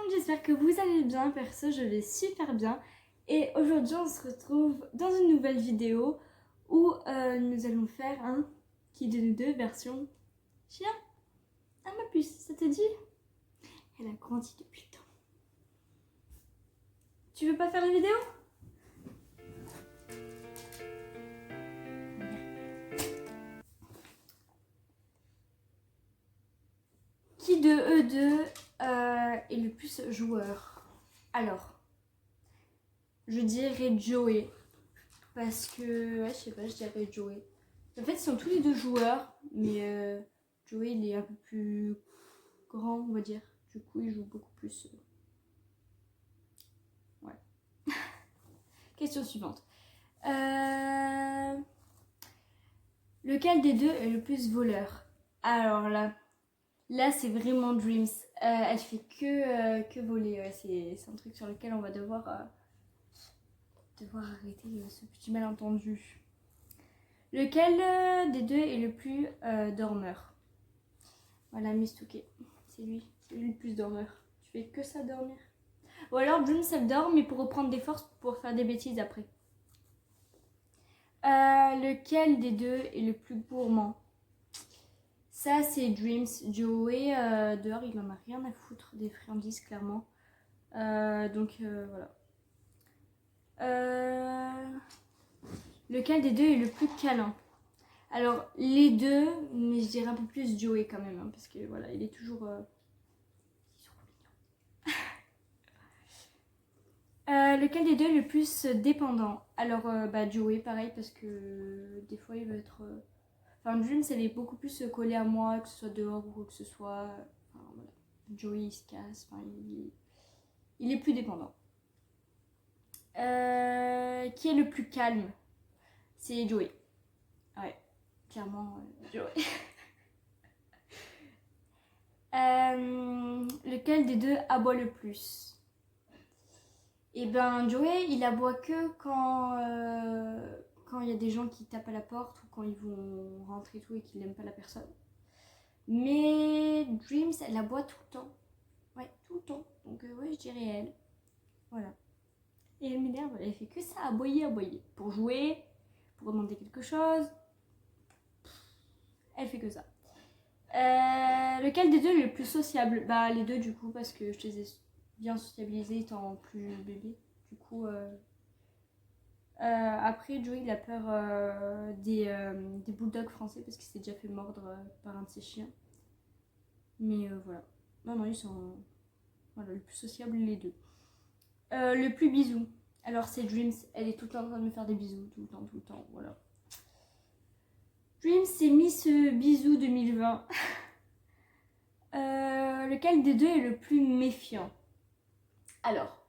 monde, j'espère que vous allez bien. Perso, je vais super bien. Et aujourd'hui, on se retrouve dans une nouvelle vidéo où nous allons faire un qui de nous deux version chien. Ah, ma puce, ça te dit? Elle a grandi depuis le temps. Tu veux pas faire la vidéo? Qui de eux deux est le plus joueur? Alors, je dirais Joey. Parce que, ouais, je sais pas, je dirais Joey. En fait, ils sont tous les deux joueurs, mais Joey, il est un peu plus grand, on va dire. Du coup, il joue beaucoup plus. Ouais. Question suivante. Lequel des deux est le plus voleur? Alors là c'est vraiment Dreams. Elle fait que voler. Ouais, c'est un truc sur lequel on va devoir arrêter ce petit malentendu. Lequel des deux est le plus dormeur? Voilà, Miss Touquet. C'est lui le plus dormeur. Tu fais que ça dormir. Ou alors Dreams elle dort mais pour reprendre des forces pour faire des bêtises après. Lequel des deux est le plus gourmand? Ça c'est Dreams. Joey dehors il en a rien à foutre des friandises clairement. Donc voilà. Lequel des deux est le plus câlin? Alors les deux, mais je dirais un peu plus Joey quand même, hein, parce que voilà, il est toujours... lequel des deux est le plus dépendant? Alors Joey pareil parce que des fois il veut être... Enfin Dreams elle est beaucoup plus collée à moi, que ce soit dehors ou quoi que ce soit. Enfin, voilà. Joey il se casse, enfin, il est plus dépendant. Qui est le plus calme? C'est Joey. Ouais, clairement Joey. Lequel des deux aboie le plus? Et ben Joey il aboie que quand il y a des gens qui tapent à la porte ou quand ils vont rentrer et tout et qu'ils n'aiment pas la personne. Mais Dreams elle aboie tout le temps. Ouais, tout le temps. Donc ouais, je dirais elle. Voilà. Et elle m'énerve, elle fait que ça, aboyer. Pour jouer, pour demander quelque chose. Elle fait que ça. Lequel des deux est le plus sociable? Bah les deux du coup, parce que je les ai bien sociabilisés étant plus bébé. Du coup, après Joey il a peur des bulldogs français parce qu'il s'est déjà fait mordre par un de ses chiens. Mais voilà. Non, ils sont voilà, le plus sociable les deux. Le plus bisou. Alors c'est Dreams, elle est tout le temps en train de me faire des bisous, tout le temps, voilà. Dreams c'est Miss Bisou 2020. Lequel des deux est le plus méfiant? Alors,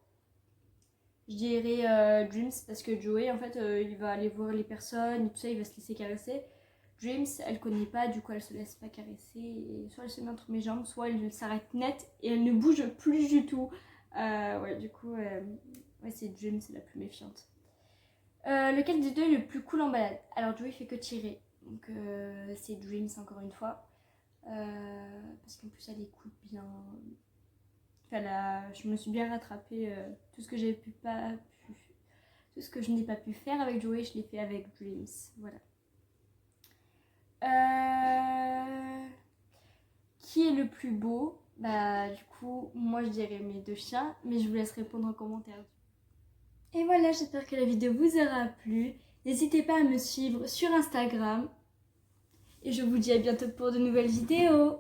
je dirais Dreams parce que Joey en fait il va aller voir les personnes et tout ça, il va se laisser caresser. Dreams elle connaît pas, du coup elle se laisse pas caresser et soit elle se met entre mes jambes, soit elle s'arrête net et elle ne bouge plus du tout. Ouais, du coup, ouais, c'est Dreams, c'est la plus méfiante. Lequel des deux est le plus cool en balade? Alors Joey fait que tirer, donc c'est Dreams encore une fois. Parce qu'en plus elle écoute bien. Enfin, je me suis bien rattrapée. Tout ce que j'ai tout ce que je n'ai pas pu faire avec Joey, je l'ai fait avec Dreams. Voilà. Qui est le plus beau? Bah du coup, moi je dirais mes deux chiens, mais je vous laisse répondre en commentaire. Et voilà, j'espère que la vidéo vous aura plu. N'hésitez pas à me suivre sur Instagram. Et je vous dis à bientôt pour de nouvelles vidéos.